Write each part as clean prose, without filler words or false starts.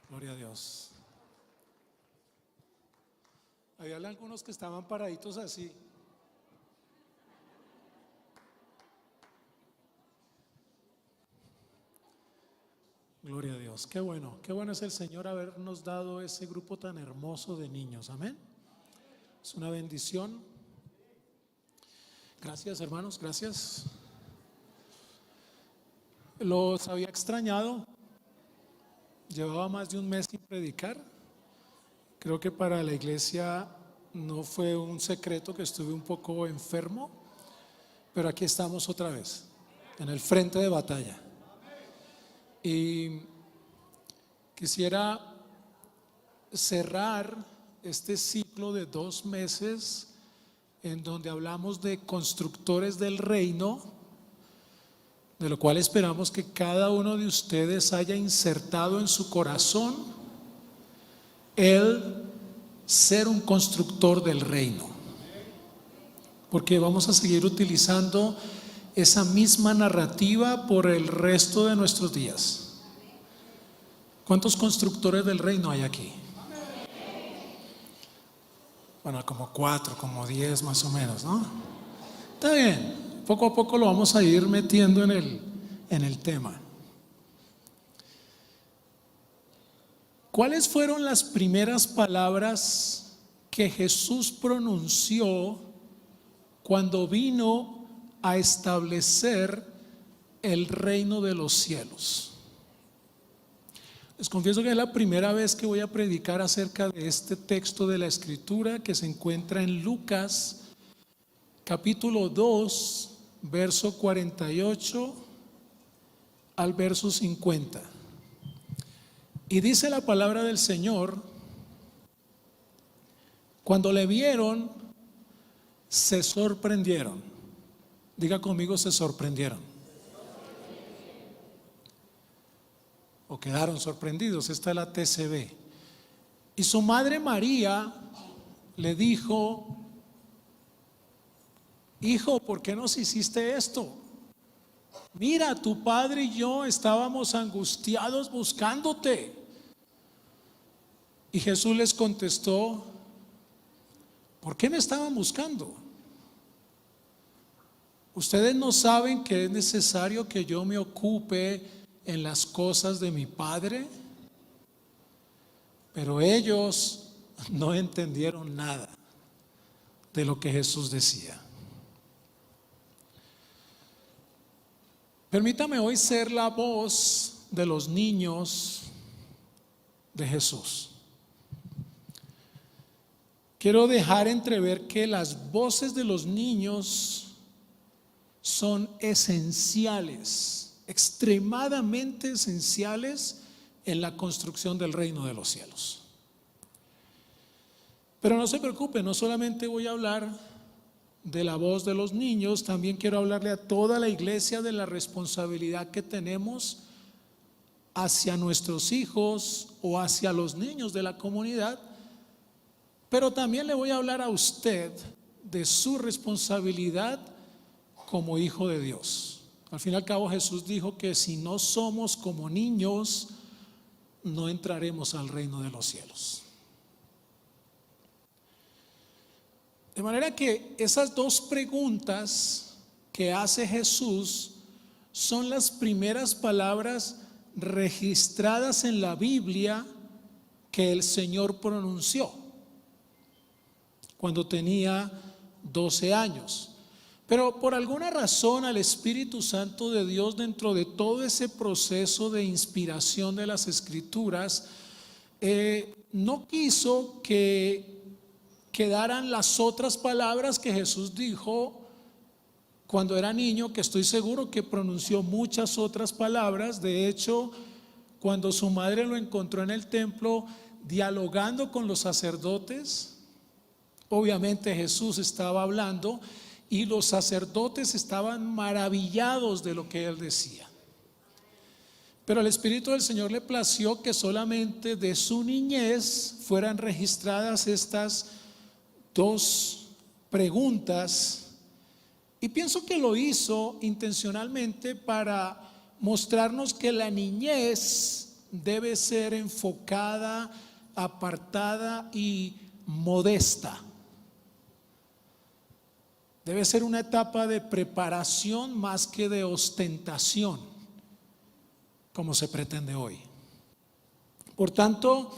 Gloria a Dios. Había algunos que estaban paraditos así. Gloria a Dios. Qué bueno es el Señor habernos dado ese grupo tan hermoso de niños. Amén. Es una bendición. Gracias, hermanos, gracias. Los había extrañado. Llevaba más de un mes sin predicar. Creo que para la iglesia no fue un secreto que estuve un poco enfermo, pero aquí estamos otra vez, en el frente de batalla. Y quisiera cerrar este ciclo de 2 meses en donde hablamos de constructores del reino, de lo cual esperamos que cada uno de ustedes haya insertado en su corazón el ser un constructor del reino, porque vamos a seguir utilizando esa misma narrativa por el resto de nuestros días. ¿Cuántos constructores del reino hay aquí? Bueno, como 4, como 10 más o menos, ¿no? Está bien, poco a poco lo vamos a ir metiendo en el tema. ¿Cuáles fueron las primeras palabras que Jesús pronunció cuando vino a establecer el reino de los cielos? Les confieso que es la primera vez que voy a predicar acerca de este texto de la Escritura que se encuentra en Lucas capítulo 2, verso 48 al verso 50. Y dice la palabra del Señor: cuando le vieron, se sorprendieron. Diga conmigo, se sorprendieron. O quedaron sorprendidos. Esta es la TCB. Y su madre María le dijo: hijo, ¿por qué nos hiciste esto? Mira, tu padre y yo estábamos angustiados buscándote. Y Jesús les contestó: ¿por qué me estaban buscando? Ustedes no saben que es necesario que yo me ocupe en las cosas de mi Padre. Pero ellos no entendieron nada de lo que Jesús decía. Permítame hoy ser la voz de los niños de Jesús. Quiero dejar entrever que las voces de los niños son esenciales, extremadamente esenciales en la construcción del reino de los cielos. Pero no se preocupe, no solamente voy a hablar de la voz de los niños, también quiero hablarle a toda la iglesia de la responsabilidad que tenemos hacia nuestros hijos o hacia los niños de la comunidad. Pero también le voy a hablar a usted de su responsabilidad como hijo de Dios. Al fin y al cabo, Jesús dijo que si no somos como niños, no entraremos al reino de los cielos. De manera que esas 2 preguntas que hace Jesús son las primeras palabras registradas en la Biblia que el Señor pronunció cuando tenía 12 años. Pero por alguna razón al Espíritu Santo de Dios, dentro de todo ese proceso de inspiración de las Escrituras, no quiso que quedaran las otras palabras que Jesús dijo cuando era niño, que estoy seguro que pronunció muchas otras palabras. De hecho, cuando su madre lo encontró en el templo dialogando con los sacerdotes, obviamente Jesús estaba hablando y los sacerdotes estaban maravillados de lo que él decía. Pero al Espíritu del Señor le plació que solamente de su niñez fueran registradas estas 2 preguntas, y pienso que lo hizo intencionalmente para mostrarnos que la niñez debe ser enfocada, apartada y modesta. Debe ser una etapa de preparación más que de ostentación, como se pretende hoy. Por tanto,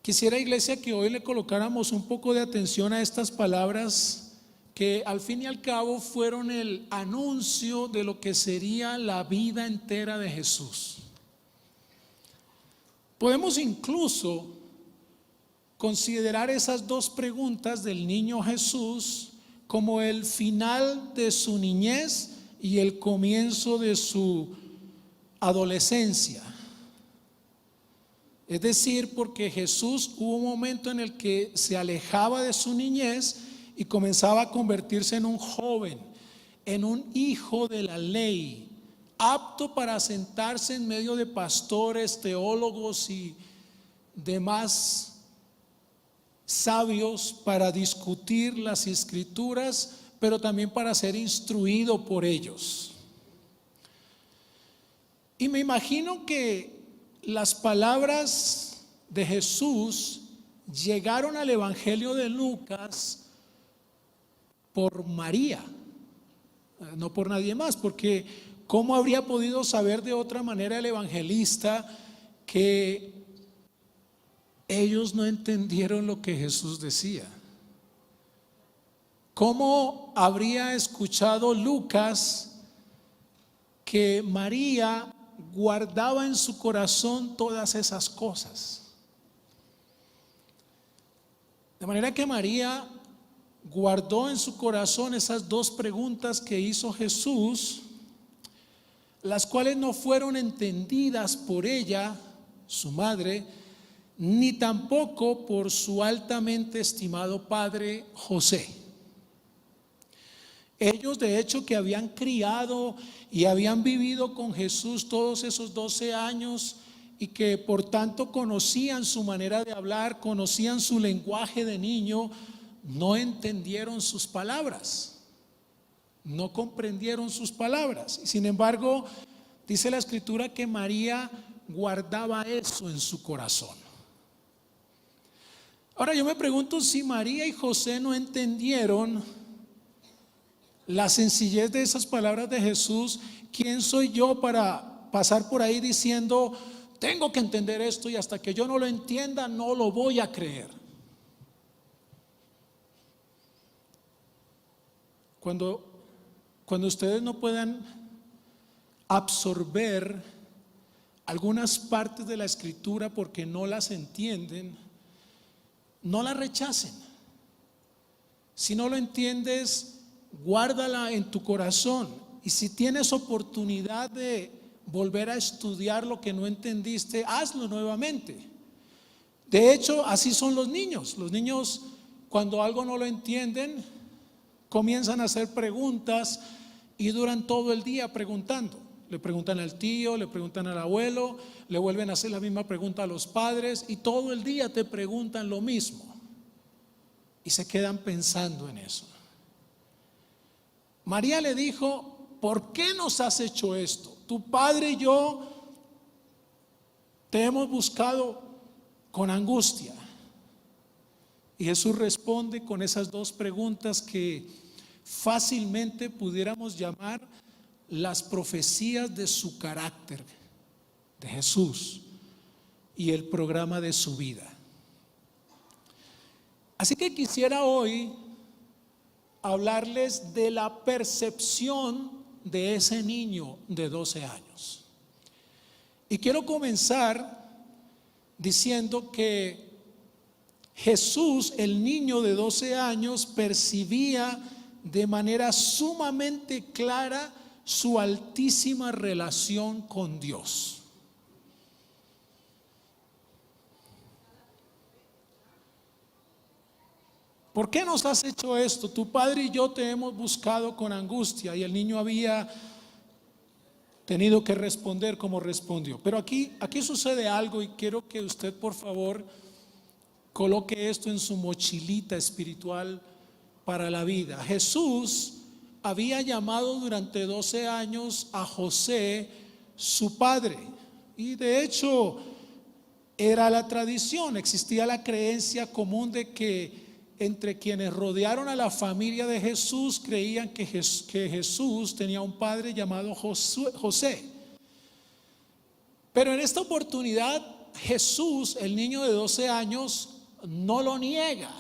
quisiera, iglesia, que hoy le colocáramos un poco de atención a estas palabras que al fin y al cabo fueron el anuncio de lo que sería la vida entera de Jesús. Podemos incluso considerar esas dos preguntas del niño Jesús como el final de su niñez y el comienzo de su adolescencia. Es decir, porque Jesús hubo un momento en el que se alejaba de su niñez y comenzaba a convertirse en un joven, en un hijo de la ley, apto para sentarse en medio de pastores, teólogos y demás sabios para discutir las escrituras, pero también para ser instruido por ellos. Y me imagino que las palabras de Jesús llegaron al Evangelio de Lucas por María, no por nadie más, porque ¿cómo habría podido saber de otra manera el evangelista que ellos no entendieron lo que Jesús decía? ¿Cómo habría escuchado Lucas que María guardaba en su corazón todas esas cosas? De manera que María guardó en su corazón esas dos preguntas que hizo Jesús, las cuales no fueron entendidas por ella, su madre, ni tampoco por su altamente estimado padre José. Ellos, de hecho, que habían criado y habían vivido con Jesús todos esos 12 años y que por tanto conocían su manera de hablar, conocían su lenguaje de niño, no entendieron sus palabras, no comprendieron sus palabras. Sin embargo, dice la escritura que María guardaba eso en su corazón. Ahora yo me pregunto, si María y José no entendieron la sencillez de esas palabras de Jesús, ¿quién soy yo para pasar por ahí diciendo, tengo que entender esto y hasta que yo no lo entienda no lo voy a creer? Cuando ustedes no puedan absorber algunas partes de la escritura porque no las entienden, no la rechacen. Si no lo entiendes, guárdala en tu corazón. Y si tienes oportunidad de volver a estudiar lo que no entendiste, hazlo nuevamente. De hecho, así son los niños. Los niños, cuando algo no lo entienden, comienzan a hacer preguntas y duran todo el día preguntando. Le preguntan al tío, le preguntan al abuelo, le vuelven a hacer la misma pregunta a los padres y todo el día te preguntan lo mismo y se quedan pensando en eso. María le dijo, ¿por qué nos has hecho esto? Tu padre y yo te hemos buscado con angustia. Y Jesús responde con esas dos preguntas que fácilmente pudiéramos llamar las profecías de su carácter, de Jesús y el programa de su vida. Así que quisiera hoy hablarles de la percepción de ese niño de 12 años. Y quiero comenzar diciendo que Jesús, el niño de 12 años, percibía de manera sumamente clara su altísima relación con Dios. ¿Por qué nos has hecho esto? Tu padre y yo te hemos buscado con angustia. Y el niño había tenido que responder como respondió. Pero aquí sucede algo y quiero que usted, por favor, coloque esto en su mochilita espiritual para la vida. Jesús había llamado durante 12 años a José su padre. Y de hecho era la tradición, existía la creencia común de que entre quienes rodearon a la familia de Jesús creían que Jesús tenía un padre llamado José. Pero en esta oportunidad Jesús, el niño de 12 años, no lo niega.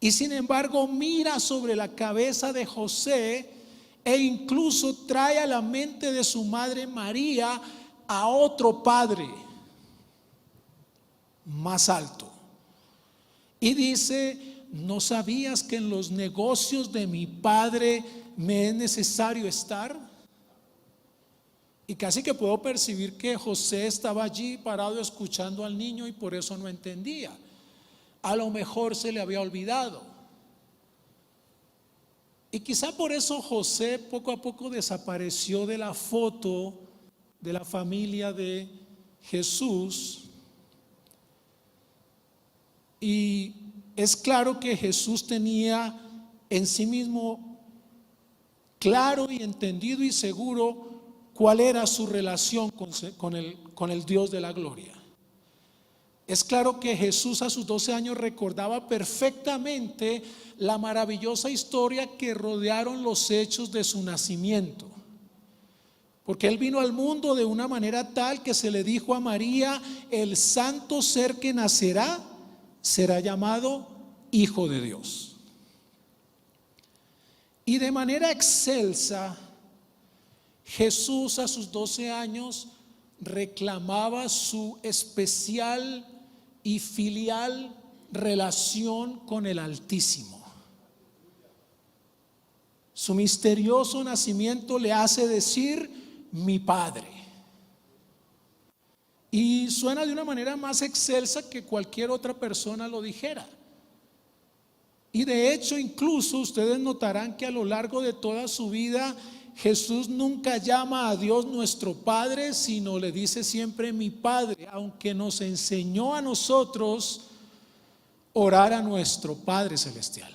Y sin embargo mira sobre la cabeza de José e incluso trae a la mente de su madre María a otro padre más alto. Y dice: ¿no sabías que en los negocios de mi padre me es necesario estar? Y casi que puedo percibir que José estaba allí parado escuchando al niño y por eso no entendía. A lo mejor se le había olvidado. Y quizá por eso José poco a poco desapareció de la foto de la familia de Jesús. Y es claro que Jesús tenía en sí mismo claro y entendido y seguro cuál era su relación con el Dios de la gloria. Es claro que Jesús a sus 12 años recordaba perfectamente la maravillosa historia que rodearon los hechos de su nacimiento. Porque Él vino al mundo de una manera tal que se le dijo a María: el santo ser que nacerá será llamado Hijo de Dios. Y de manera excelsa, Jesús a sus 12 años reclamaba su especial y filial relación con el Altísimo. Su misterioso nacimiento le hace decir: mi Padre. Y suena de una manera más excelsa que cualquier otra persona lo dijera. Y de hecho, incluso ustedes notarán que a lo largo de toda su vida Jesús nunca llama a Dios nuestro Padre, sino le dice siempre mi Padre, aunque nos enseñó a nosotros orar a nuestro Padre Celestial.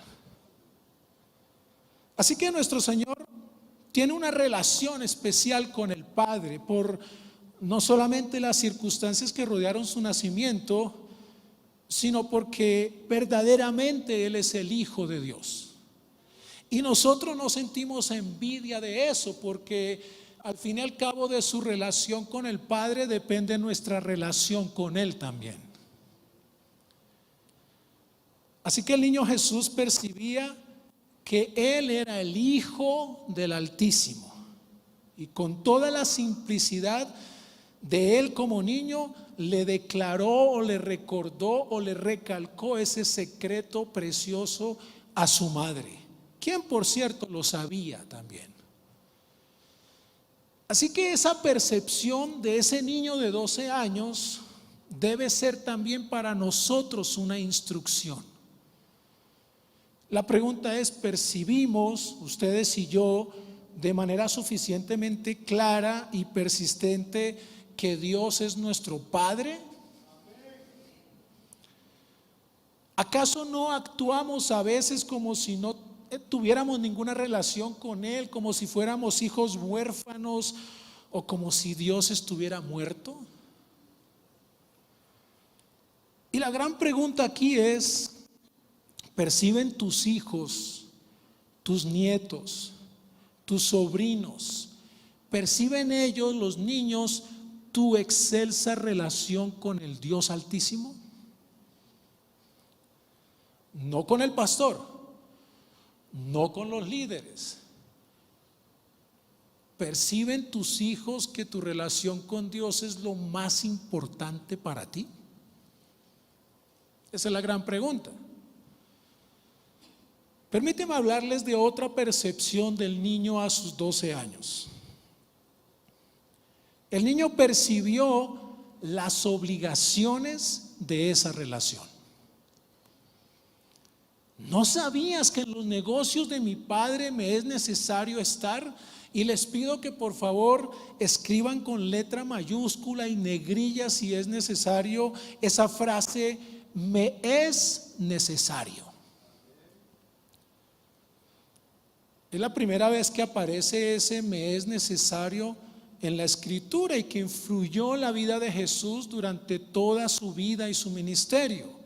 Así que nuestro Señor tiene una relación especial con el Padre por no solamente las circunstancias que rodearon su nacimiento, sino porque verdaderamente Él es el Hijo de Dios. Y nosotros no sentimos envidia de eso, porque al fin y al cabo de su relación con el Padre depende nuestra relación con Él también. Así que el niño Jesús percibía que Él era el Hijo del Altísimo, y con toda la simplicidad de Él como niño le declaró o le recordó o le recalcó ese secreto precioso a su madre, quien por cierto lo sabía también. Así que esa percepción de ese niño de 12 años debe ser también para nosotros una instrucción. La pregunta es: ¿percibimos ustedes y yo de manera suficientemente clara y persistente que Dios es nuestro Padre? ¿Acaso no actuamos a veces como si no tuviéramos ninguna relación con Él, como si fuéramos hijos huérfanos o como si Dios estuviera muerto? Y la gran pregunta aquí es: ¿perciben tus hijos, tus nietos, tus sobrinos, perciben ellos, los niños, tu excelsa relación con el Dios Altísimo? No con el pastor, no con los líderes. ¿Perciben tus hijos que tu relación con Dios es lo más importante para ti? Esa es la gran pregunta. Permíteme hablarles de otra percepción del niño a sus 12 años. El niño percibió las obligaciones de esa relación. ¿No sabías que en los negocios de mi padre me es necesario estar? Y les pido que por favor escriban con letra mayúscula y negrilla, si es necesario, esa frase: me es necesario. Es la primera vez que aparece ese me es necesario en la Escritura y que influyó en la vida de Jesús durante toda su vida y su ministerio.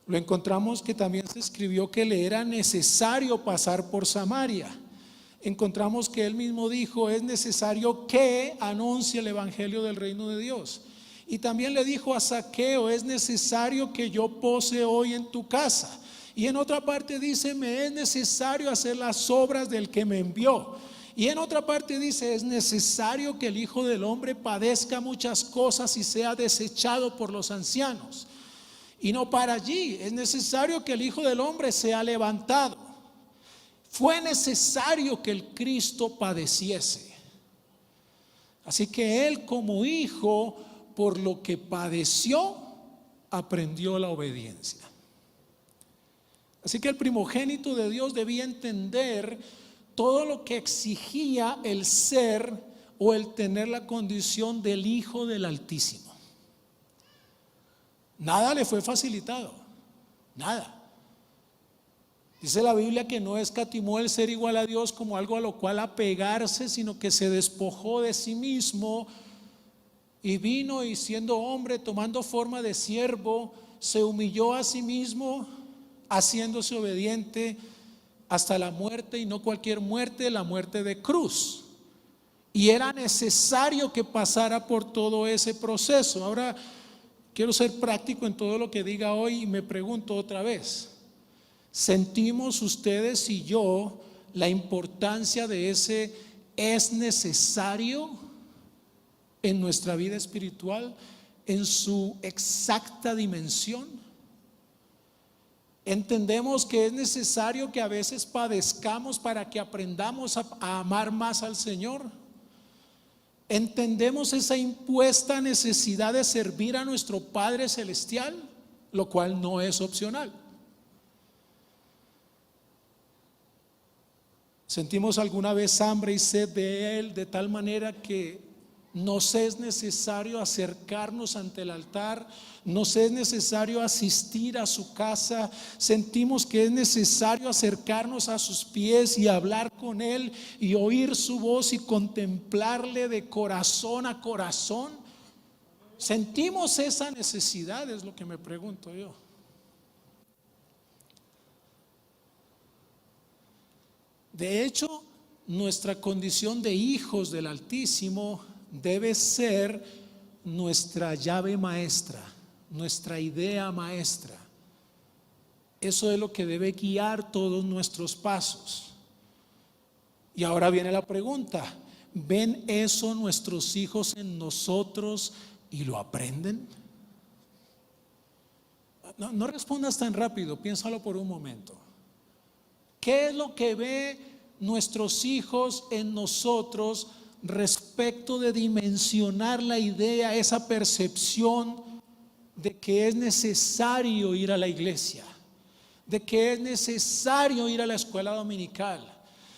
Lo encontramos que también se escribió que le era necesario pasar por Samaria. Encontramos que él mismo dijo: es necesario que anuncie el evangelio del reino de Dios. Y también le dijo a Zaqueo: es necesario que yo pose hoy en tu casa. Y en otra parte dice: me es necesario hacer las obras del que me envió. Y en otra parte dice: es necesario que el Hijo del Hombre padezca muchas cosas y sea desechado por los ancianos. Y no para allí, es necesario que el Hijo del Hombre sea levantado. Fue necesario que el Cristo padeciese. Así que él, como hijo, por lo que padeció, aprendió la obediencia. Así que el primogénito de Dios debía entender todo lo que exigía el ser o el tener la condición del Hijo del Altísimo. Nada le fue facilitado, nada. Dice la Biblia que no escatimó el ser igual a Dios como algo a lo cual apegarse, sino que se despojó de sí mismo y vino, y siendo hombre, tomando forma de siervo, se humilló a sí mismo, haciéndose obediente hasta la muerte, y no cualquier muerte, la muerte de cruz. Y era necesario que pasara por todo ese proceso. Ahora quiero ser práctico en todo lo que diga hoy y me pregunto otra vez: ¿sentimos ustedes y yo la importancia de ese es necesario en nuestra vida espiritual, en su exacta dimensión? Entendemos que es necesario que a veces padezcamos para que aprendamos a amar más al Señor. Entendemos esa impuesta necesidad de servir a nuestro Padre Celestial, lo cual no es opcional. ¿Sentimos alguna vez hambre y sed de Él de tal manera que nos es necesario acercarnos ante el altar, nos es necesario asistir a su casa? Sentimos que es necesario acercarnos a sus pies y hablar con Él y oír su voz y contemplarle de corazón a corazón. ¿Sentimos esa necesidad? Es lo que me pregunto yo. De hecho, nuestra condición de hijos del Altísimo debe ser nuestra llave maestra, nuestra idea maestra. Eso es lo que debe guiar todos nuestros pasos. Y ahora viene la pregunta: ¿ven eso nuestros hijos en nosotros y lo aprenden? No respondas tan rápido, piénsalo por un momento. ¿Qué es lo que ve nuestros hijos en nosotros respecto de dimensionar la idea, esa percepción de que es necesario ir a la iglesia, de que es necesario ir a la escuela dominical,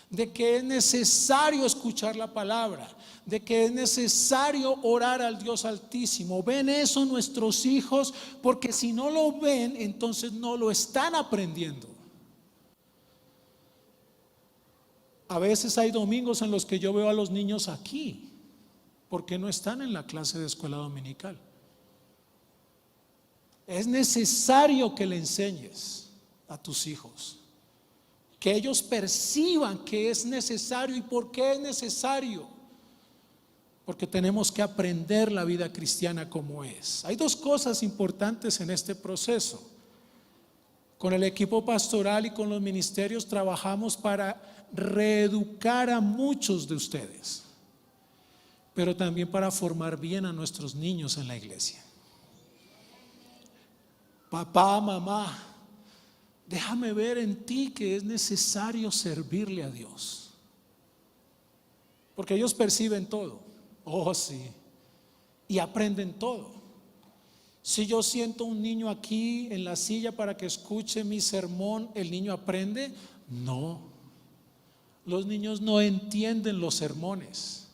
de que es necesario escuchar la palabra, de que es necesario orar al Dios Altísimo? ¿Ven eso nuestros hijos? Porque si no lo ven, entonces no lo están aprendiendo. A veces hay domingos en los que yo veo a los niños aquí porque no están en la clase de escuela dominical. Es necesario que le enseñes a tus hijos, que ellos perciban que es necesario. ¿Y por qué es necesario? Porque tenemos que aprender la vida cristiana como es. Hay dos cosas importantes en este proceso. Con el equipo pastoral y con los ministerios trabajamos para reeducar a muchos de ustedes, pero también para formar bien a nuestros niños en la iglesia. Papá, mamá, déjame ver en ti que es necesario servirle a Dios, porque ellos perciben todo. Oh, sí, y aprenden todo. Si yo siento un niño aquí en la silla para que escuche mi sermón, ¿el niño aprende? No. Los niños no entienden los sermones.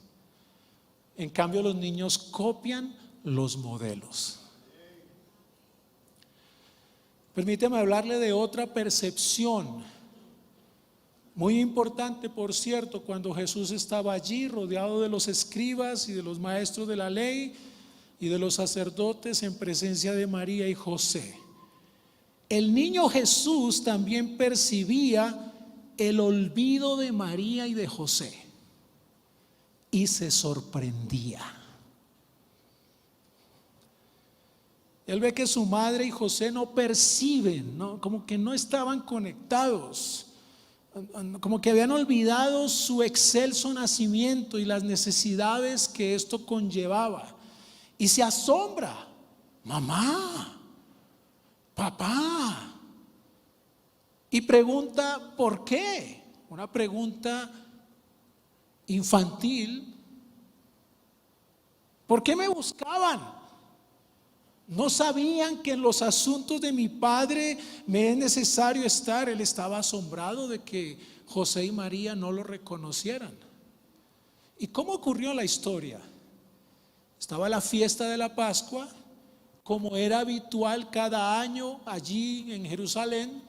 En cambio, los niños copian los modelos. Permíteme hablarle de otra percepción Muy importante, por cierto, cuando Jesús estaba allí rodeado de los escribas y de los maestros de la ley y de los sacerdotes en presencia de María y José. El niño Jesús también percibía el olvido de María y de José y se sorprendía. Él ve que su madre y José no perciben, ¿no? Como que no estaban conectados, como que habían olvidado su excelso nacimiento y las necesidades que esto conllevaba. Y se asombra: mamá, papá. Y pregunta: ¿por qué? Una pregunta infantil. ¿Por qué me buscaban? ¿No sabían que en los asuntos de mi padre me es necesario estar? Él estaba asombrado de que José y María no lo reconocieran. ¿Y cómo ocurrió la historia? Estaba la fiesta de la Pascua, como era habitual cada año allí en Jerusalén.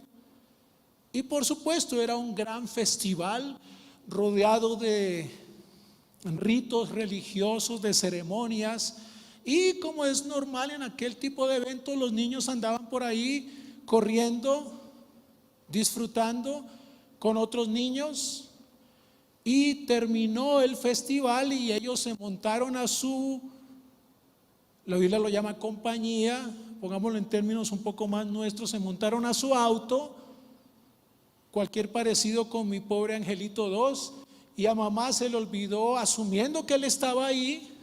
Y por supuesto era un gran festival rodeado de ritos religiosos, de ceremonias. Y como es normal en aquel tipo de eventos, los niños andaban por ahí corriendo, disfrutando con otros niños. Y terminó el festival y ellos se montaron a su, la Biblia lo llama compañía, pongámoslo en términos un poco más nuestros, se montaron a su auto, cualquier parecido con Mi Pobre Angelito 2, y a mamá se le olvidó, asumiendo que él estaba ahí,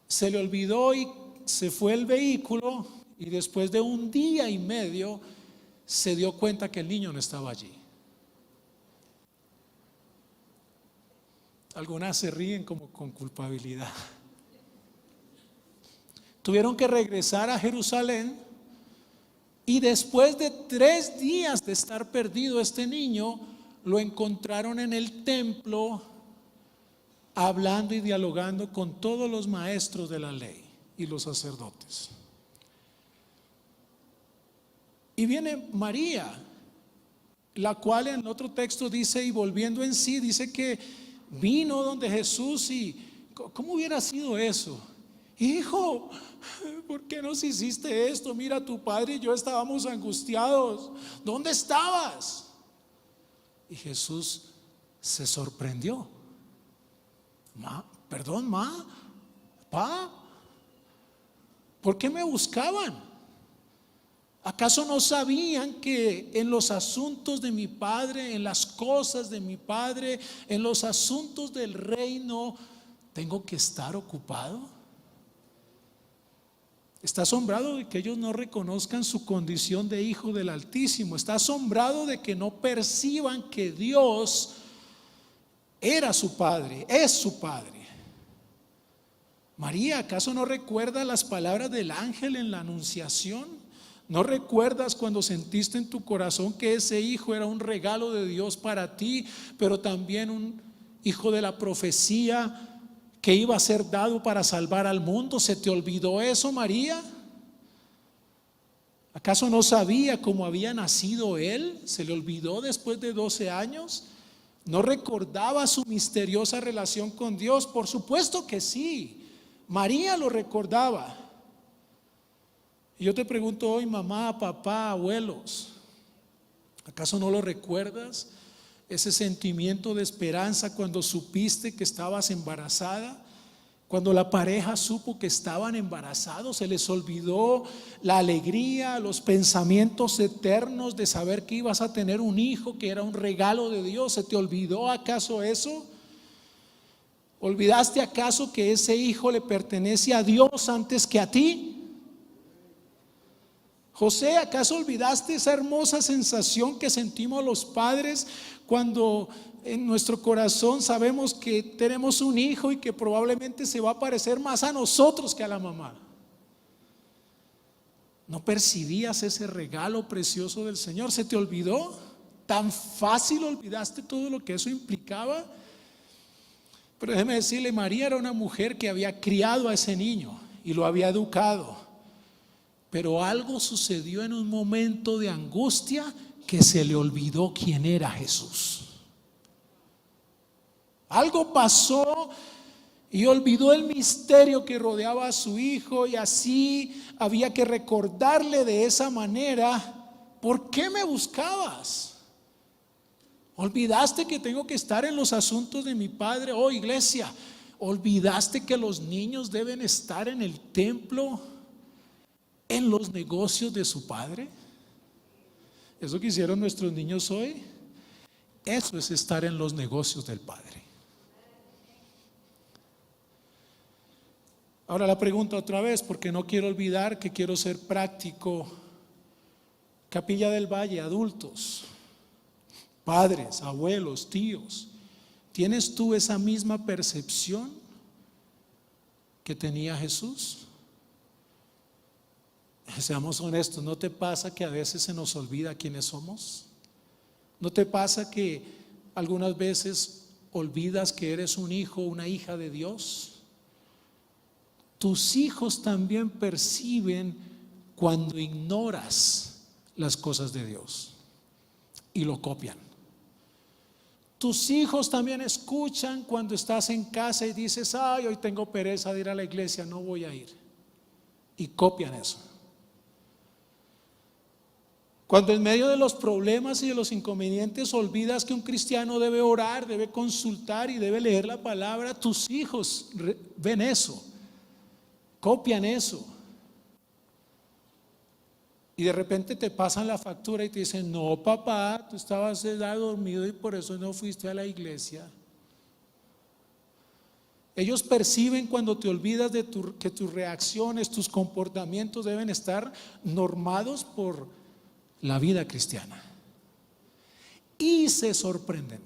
se le olvidó y se fue el vehículo, y después de un día y medio se dio cuenta que el niño no estaba allí. Algunas se ríen como con culpabilidad. Tuvieron que regresar a Jerusalén, y después de 3 días de estar perdido este niño, lo encontraron en el templo hablando y dialogando con todos los maestros de la ley y los sacerdotes. Y viene María, la cual en otro texto dice, y volviendo en sí, dice que vino donde Jesús. Y ¿cómo hubiera sido eso? Hijo, ¿por qué nos hiciste esto? Mira, tu padre y yo estábamos angustiados. ¿Dónde estabas? Y Jesús se sorprendió. Perdón, pa, ¿por qué me buscaban? ¿Acaso no sabían que en los asuntos de mi padre, en las cosas de mi padre, en los asuntos del reino, tengo que estar ocupado? Está asombrado de que ellos no reconozcan su condición de hijo del Altísimo. Está asombrado de que no perciban que Dios era su padre, es su padre. María, ¿acaso no recuerda las palabras del ángel en la anunciación? ¿No recuerdas cuando sentiste en tu corazón que ese hijo era un regalo de Dios para ti, pero también un hijo de la profecía que iba a ser dado para salvar al mundo? ¿Se te olvidó eso, María? ¿Acaso no sabía cómo había nacido él? ¿Se le olvidó después de 12 años? ¿No recordaba su misteriosa relación con Dios? Por supuesto que sí, María lo recordaba. Y yo te pregunto hoy, mamá, papá, abuelos, ¿acaso no lo recuerdas? Ese sentimiento de esperanza cuando supiste que estabas embarazada, cuando la pareja supo que estaban embarazados, se les olvidó la alegría, los pensamientos eternos de saber que ibas a tener un hijo, que era un regalo de Dios. ¿Se te olvidó acaso eso? ¿Olvidaste acaso que ese hijo le pertenece a Dios antes que a ti? José, ¿acaso olvidaste esa hermosa sensación que sentimos los padres cuando en nuestro corazón sabemos que tenemos un hijo y que probablemente se va a parecer más a nosotros que a la mamá? ¿No percibías ese regalo precioso del Señor? ¿Se te olvidó? ¿Tan fácil olvidaste todo lo que eso implicaba? Pero déjeme decirle, María era una mujer que había criado a ese niño y lo había educado. Pero algo sucedió en un momento de angustia que se le olvidó quién era Jesús. Algo pasó y olvidó el misterio que rodeaba a su hijo, y así había que recordarle de esa manera: ¿por qué me buscabas? ¿Olvidaste que tengo que estar en los asuntos de mi Padre? Oh, iglesia, ¿olvidaste que los niños deben estar en el templo, en los negocios de su Padre? Eso que hicieron nuestros niños hoy, eso es estar en los negocios del Padre. Ahora la pregunta otra vez, porque no quiero olvidar que quiero ser práctico. Capilla del Valle, adultos, padres, abuelos, tíos, ¿tienes tú esa misma percepción que tenía Jesús? Seamos honestos, ¿no te pasa que a veces se nos olvida quiénes somos? ¿No te pasa que algunas veces olvidas que eres un hijo o una hija de Dios? Tus hijos también perciben cuando ignoras las cosas de Dios y lo copian. Tus hijos también escuchan cuando estás en casa y dices: ay, hoy tengo pereza de ir a la iglesia, no voy a ir. Y copian eso. Cuando en medio de los problemas y de los inconvenientes olvidas que un cristiano debe orar, debe consultar y debe leer la palabra, tus hijos ven eso, copian eso. Y de repente te pasan la factura y te dicen: no, papá, tú estabas dormido y por eso no fuiste a la iglesia. Ellos perciben cuando te olvidas de que tus reacciones, tus comportamientos deben estar normados por la vida cristiana. Y se sorprenden.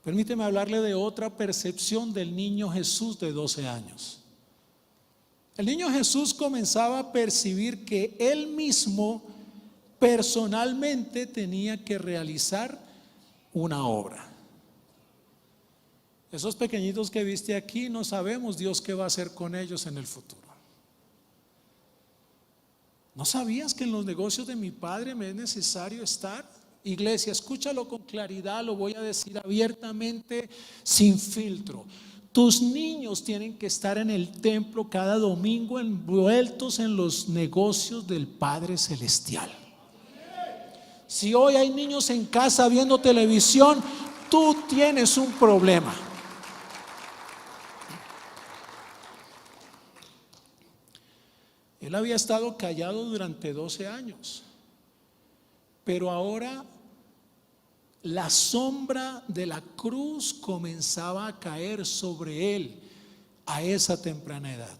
Permíteme hablarle de otra percepción del niño Jesús de 12 años. El niño Jesús comenzaba a percibir que él mismo personalmente tenía que realizar una obra. Esos pequeñitos que viste aquí, no sabemos Dios qué va a hacer con ellos en el futuro. ¿No sabías que en los negocios de mi Padre me es necesario estar? Iglesia, escúchalo con claridad, lo voy a decir abiertamente, sin filtro. Tus niños tienen que estar en el templo cada domingo, envueltos en los negocios del Padre Celestial. Si hoy hay niños en casa viendo televisión, tú tienes un problema. Él había estado callado durante 12 años, pero ahora la sombra de la cruz comenzaba a caer sobre él a esa temprana edad.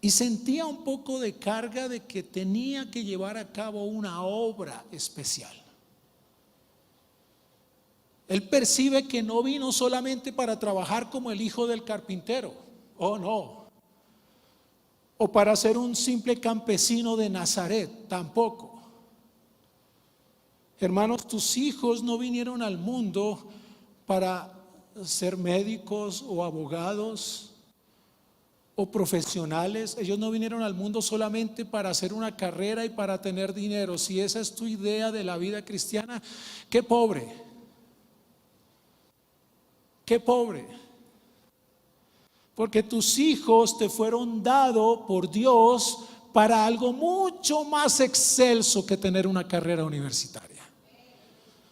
Y sentía un poco de carga de que tenía que llevar a cabo una obra especial. Él percibe que no vino solamente para trabajar como el hijo del carpintero, oh no, o para ser un simple campesino de Nazaret, tampoco. Hermanos, tus hijos no vinieron al mundo para ser médicos o abogados o profesionales. Ellos no vinieron al mundo solamente para hacer una carrera y para tener dinero. Si esa es tu idea de la vida cristiana, qué pobre, qué pobre. Porque tus hijos te fueron dados por Dios para algo mucho más excelso que tener una carrera universitaria.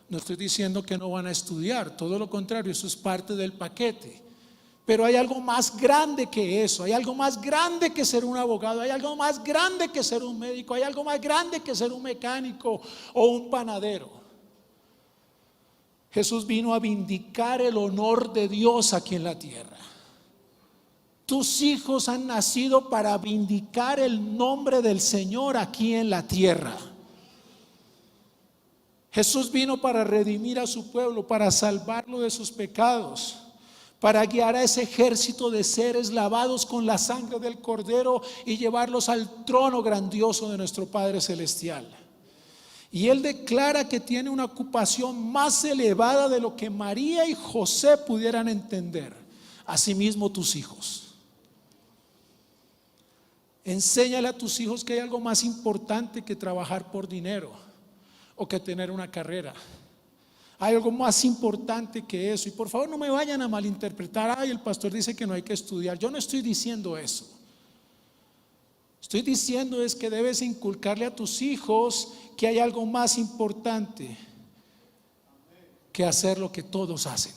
No estoy diciendo que no van a estudiar, todo lo contrario, eso es parte del paquete. Pero hay algo más grande que eso, hay algo más grande que ser un abogado, hay algo más grande que ser un médico, hay algo más grande que ser un mecánico o un panadero. Jesús vino a vindicar el honor de Dios aquí en la tierra. Tus hijos han nacido para vindicar el nombre del Señor aquí en la tierra. Jesús vino para redimir a su pueblo, para salvarlo de sus pecados, para guiar a ese ejército de seres lavados con la sangre del Cordero y llevarlos al trono grandioso de nuestro Padre Celestial. Y Él declara que tiene una ocupación más elevada de lo que María y José pudieran entender. Asimismo tus hijos. Enséñale a tus hijos que hay algo más importante que trabajar por dinero o que tener una carrera. Hay algo más importante que eso. Y por favor no me vayan a malinterpretar. Ay, el pastor dice que no hay que estudiar. Yo no estoy diciendo eso. Estoy diciendo es que debes inculcarle a tus hijos que hay algo más importante que hacer lo que todos hacen.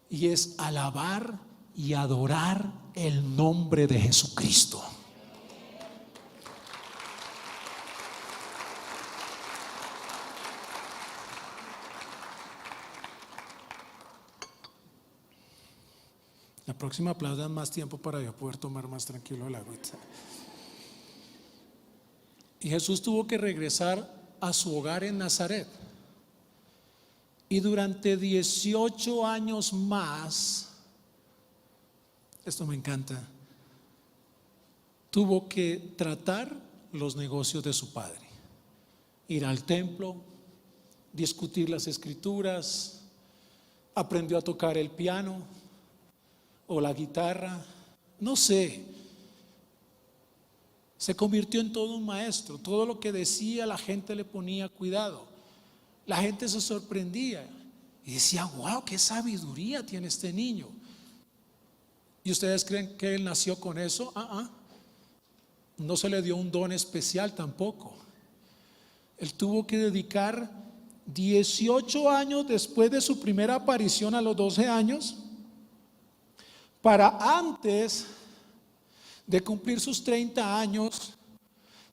Y es alabar y adorar el nombre de Jesucristo. La próxima aplaudan más tiempo para yo poder tomar más tranquilo el agüita. Y Jesús tuvo que regresar a su hogar en Nazaret. Y durante 18 años más, esto me encanta, tuvo que tratar los negocios de su padre. Ir al templo, discutir las escrituras, aprendió a tocar el piano o la guitarra, no sé. Se convirtió en todo un maestro. Todo lo que decía la gente le ponía cuidado. La gente se sorprendía y decía: wow, qué sabiduría tiene este niño. ¿Y ustedes creen que él nació con eso? No se le dio un don especial tampoco. Él tuvo que dedicar 18 años después de su primera aparición a los 12 años para, antes de cumplir sus 30 años,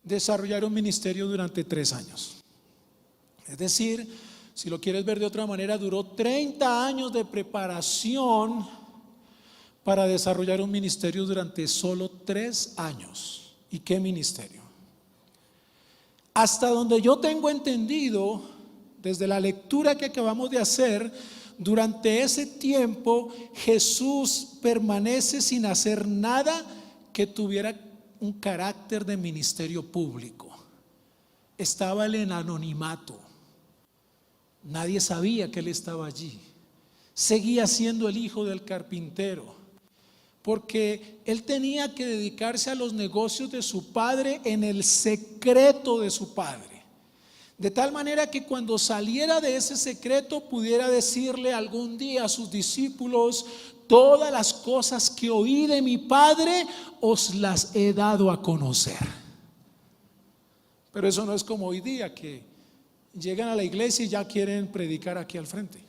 desarrollar un ministerio durante 3 años. Es decir, si lo quieres ver de otra manera, duró 30 años de preparación para desarrollar un ministerio durante solo 3 años. ¿Y qué ministerio? Hasta donde yo tengo entendido, desde la lectura que acabamos de hacer, durante ese tiempo Jesús permanece sin hacer nada que tuviera un carácter de ministerio público. Estaba él en anonimato. Nadie sabía que él estaba allí. Seguía siendo el hijo del carpintero, porque él tenía que dedicarse a los negocios de su padre en el secreto de su padre, de tal manera que cuando saliera de ese secreto pudiera decirle algún día a sus discípulos: todas las cosas que oí de mi padre os las he dado a conocer. Pero eso no es como hoy día, que llegan a la iglesia y ya quieren predicar aquí al frente.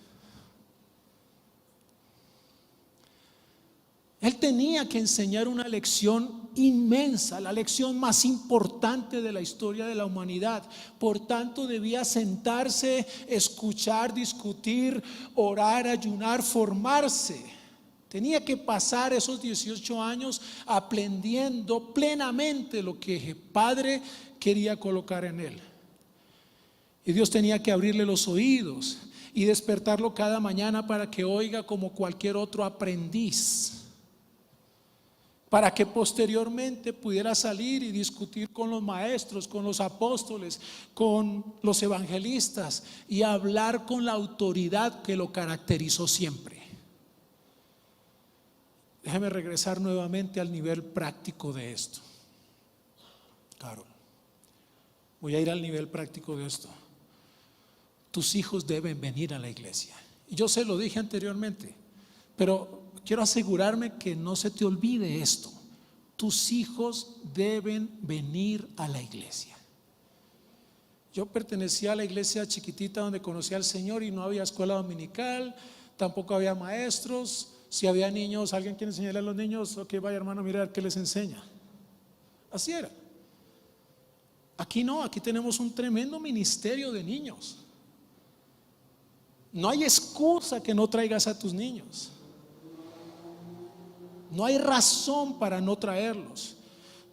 Él tenía que enseñar una lección inmensa, la lección más importante de la historia de la humanidad. Por tanto, debía sentarse, escuchar, discutir, orar, ayunar, formarse. Tenía que pasar esos 18 años aprendiendo plenamente lo que el Padre quería colocar en él. Y Dios tenía que abrirle los oídos y despertarlo cada mañana para que oiga como cualquier otro aprendiz, para que posteriormente pudiera salir y discutir con los maestros, con los apóstoles, con los evangelistas y hablar con la autoridad que lo caracterizó siempre. Déjeme regresar nuevamente al nivel práctico de esto. Carol, voy a ir al nivel práctico de esto. Tus hijos deben venir a la iglesia. Y yo se lo dije anteriormente, pero quiero asegurarme que no se te olvide esto. Tus hijos deben venir a la iglesia. Yo pertenecía a la iglesia chiquitita donde conocí al Señor y no había escuela dominical, tampoco había maestros. Si había niños, alguien quiere enseñarle a los niños, ok, vaya hermano, mira a ver qué les enseña. Así era. Aquí no, aquí tenemos un tremendo ministerio de niños. No hay excusa que no traigas a tus niños. No hay razón para no traerlos.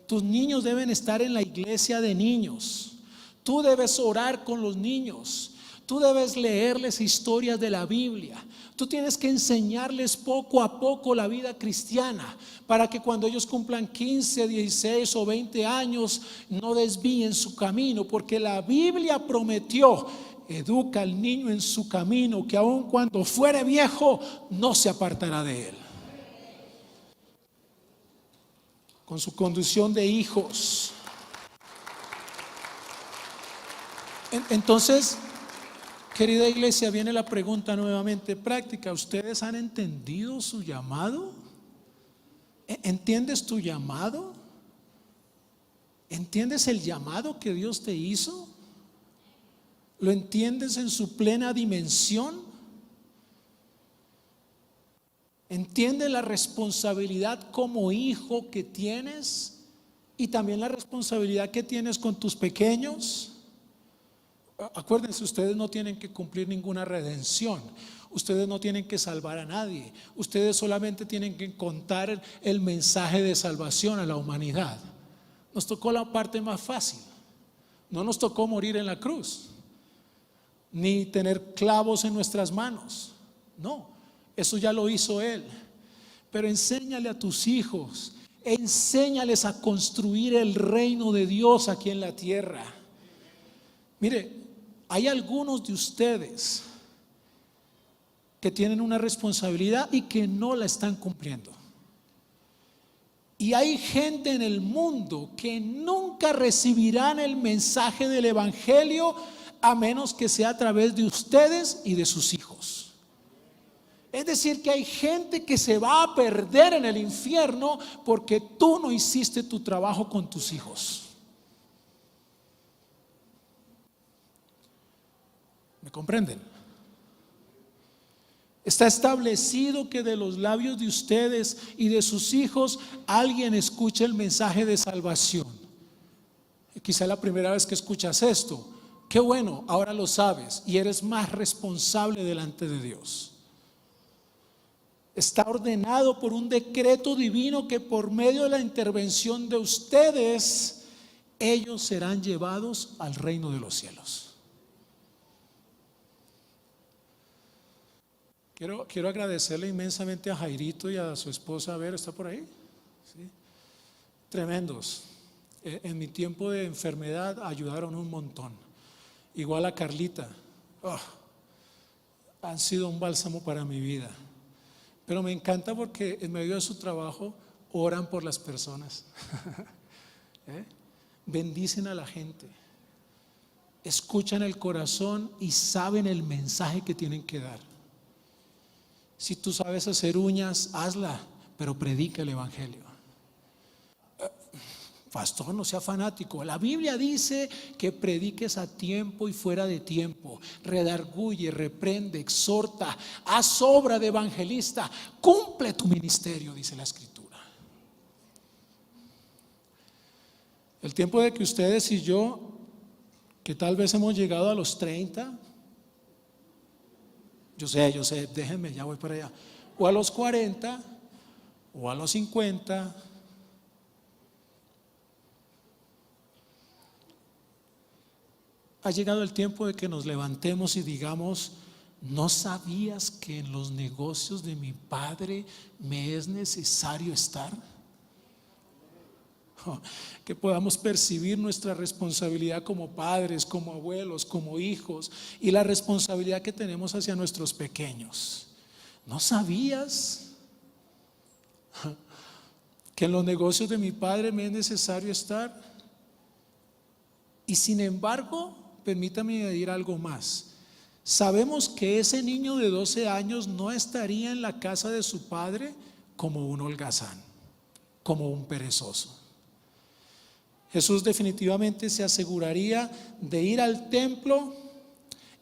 Tus niños deben estar en la iglesia de niños. Tú debes orar con los niños. Tú debes leerles historias de la Biblia. Tú tienes que enseñarles poco a poco la vida cristiana, para que cuando ellos cumplan 15, 16 o 20 años no desvíen su camino, porque la Biblia prometió: educa al niño en su camino, que aun cuando fuere viejo no se apartará de él. con su condición de hijos. Entonces, querida iglesia, viene la pregunta nuevamente práctica. ¿Ustedes han entendido su llamado? ¿Entiendes tu llamado? ¿Entiendes el llamado que Dios te hizo? ¿Lo entiendes en su plena dimensión? ¿Entiendes la responsabilidad como hijo que tienes y también la responsabilidad que tienes con tus pequeños? Acuérdense, ustedes no tienen que cumplir ninguna redención, ustedes no tienen que salvar a nadie, ustedes solamente tienen que contar el mensaje de salvación a la humanidad. Nos tocó la parte más fácil, no nos tocó morir en la cruz, ni tener clavos en nuestras manos, no, eso ya lo hizo Él. Pero enséñale a tus hijos, enséñales a construir el reino de Dios aquí en la tierra. Mire, hay algunos de ustedes que tienen una responsabilidad y que no la están cumpliendo. Y hay gente en el mundo que nunca recibirán el mensaje del evangelio a menos que sea a través de ustedes y de sus hijos. Es decir, que hay gente que se va a perder en el infierno porque tú no hiciste tu trabajo con tus hijos. ¿Me comprenden? Está establecido que de los labios de ustedes y de sus hijos alguien escuche el mensaje de salvación. Quizá la primera vez que escuchas esto, qué bueno, ahora lo sabes y eres más responsable delante de Dios. Está ordenado por un decreto divino que por medio de la intervención de ustedes, ellos serán llevados al reino de los cielos. Quiero agradecerle inmensamente a Jairito y a su esposa. A ver, ¿está por ahí? ¿Sí? Tremendos. En mi tiempo de enfermedad ayudaron un montón. Igual a Carlita. Han sido un bálsamo para mi vida. Pero me encanta porque en medio de su trabajo oran por las personas. Bendicen a la gente. Escuchan el corazón y saben el mensaje que tienen que dar. Si tú sabes hacer uñas, hazla, pero predica el evangelio. Pastor, no sea fanático. La Biblia dice que prediques a tiempo y fuera de tiempo. Redarguye, reprende, exhorta, haz obra de evangelista. Cumple tu ministerio, dice la Escritura. El tiempo de que ustedes y yo, que tal vez hemos llegado a los 30, yo sé, déjenme, ya voy para allá. O a los 40, o a los 50. Ha llegado el tiempo de que nos levantemos y digamos: ¿no sabías que en los negocios de mi padre me es necesario estar? Que podamos percibir nuestra responsabilidad como padres, como abuelos, como hijos y la responsabilidad que tenemos hacia nuestros pequeños. ¿No sabías que en los negocios de mi padre me es necesario estar? Y sin embargo, permítame añadir algo más. Sabemos que ese niño de 12 años no estaría en la casa de su padre como un holgazán, como un perezoso. Jesús definitivamente se aseguraría de ir al templo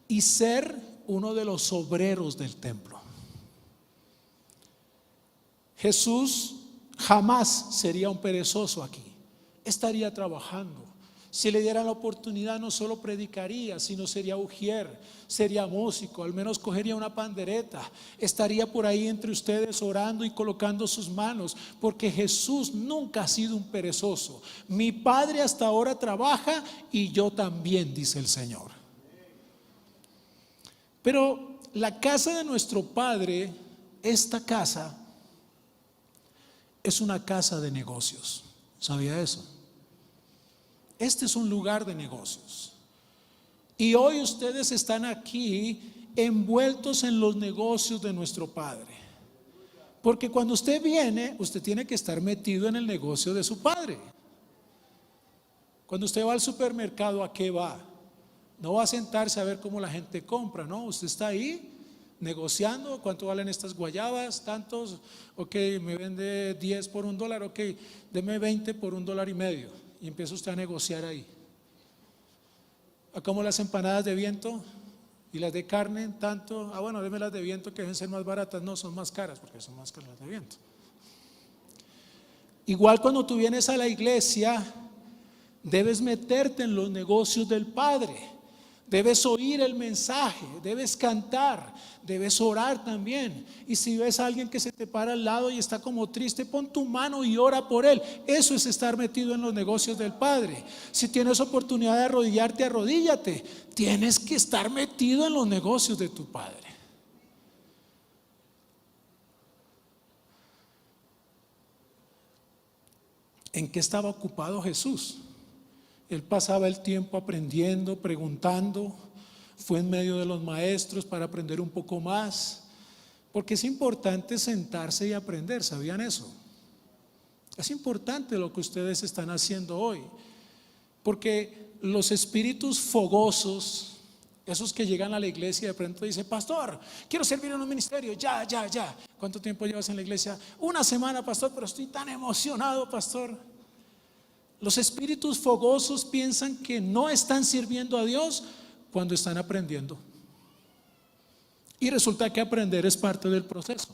y ser uno de los obreros del templo. Jesús jamás sería un perezoso aquí, estaría trabajando. Si le dieran la oportunidad, no solo predicaría, sino sería ujier, sería músico, al menos cogería una pandereta, estaría por ahí entre ustedes orando y colocando sus manos, porque Jesús nunca ha sido un perezoso. Mi Padre hasta ahora trabaja y yo también, dice el Señor. Pero la casa de nuestro Padre, esta casa, es una casa de negocios. ¿Sabía eso? Este es un lugar de negocios. Y hoy ustedes están aquí envueltos en los negocios de nuestro Padre. Porque cuando usted viene, usted tiene que estar metido en el negocio de su padre. Cuando usted va al supermercado, ¿a qué va? No va a sentarse a ver cómo la gente compra, no, usted está ahí negociando. ¿Cuánto valen estas guayabas? Tantos. Ok, me vende 10 por $1. Ok, deme 20 por $1.50. Y empieza usted a negociar ahí. ¿A cómo las empanadas de viento? Y las de carne, tanto. Ah, bueno, deme las de viento que deben ser más baratas. No, son más caras porque son más caras las de viento. Igual cuando tú vienes a la iglesia, debes meterte en los negocios del Padre. Debes oír el mensaje, debes cantar, debes orar también. Y si ves a alguien que se te para al lado y está como triste, pon tu mano y ora por él. Eso es estar metido en los negocios del Padre. Si tienes oportunidad de arrodillarte, arrodíllate. Tienes que estar metido en los negocios de tu Padre. ¿En qué estaba ocupado Jesús? Él pasaba el tiempo aprendiendo, preguntando, fue en medio de los maestros para aprender un poco más, porque es importante sentarse y aprender. ¿Sabían eso? Es importante lo que ustedes están haciendo hoy, porque los espíritus fogosos, esos que llegan a la iglesia y de pronto dicen: pastor, quiero servir en un ministerio, ya. ¿Cuánto tiempo llevas en la iglesia? 1 semana, pastor, pero estoy tan emocionado, pastor. Los espíritus fogosos piensan que no están sirviendo a Dios cuando están aprendiendo. Y resulta que aprender es parte del proceso.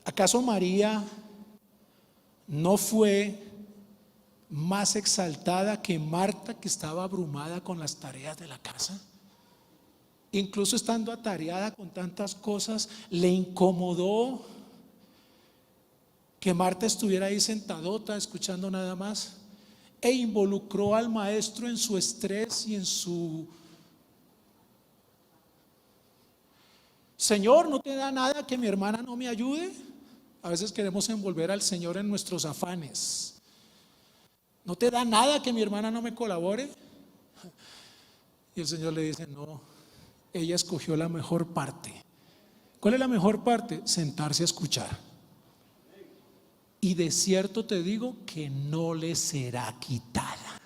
¿Acaso María no fue más exaltada que Marta, que estaba abrumada con las tareas de la casa? Incluso estando atareada con tantas cosas, le incomodó que Marta estuviera ahí sentadota escuchando nada más, e involucró al maestro en su estrés y en su: Señor, ¿no te da nada que mi hermana no me ayude? A veces queremos envolver al Señor en nuestros afanes. ¿No te da nada que mi hermana no me colabore? Y el Señor le dice: no, ella escogió la mejor parte. ¿Cuál es la mejor parte? Sentarse a escuchar. Y de cierto te digo que no le será quitada.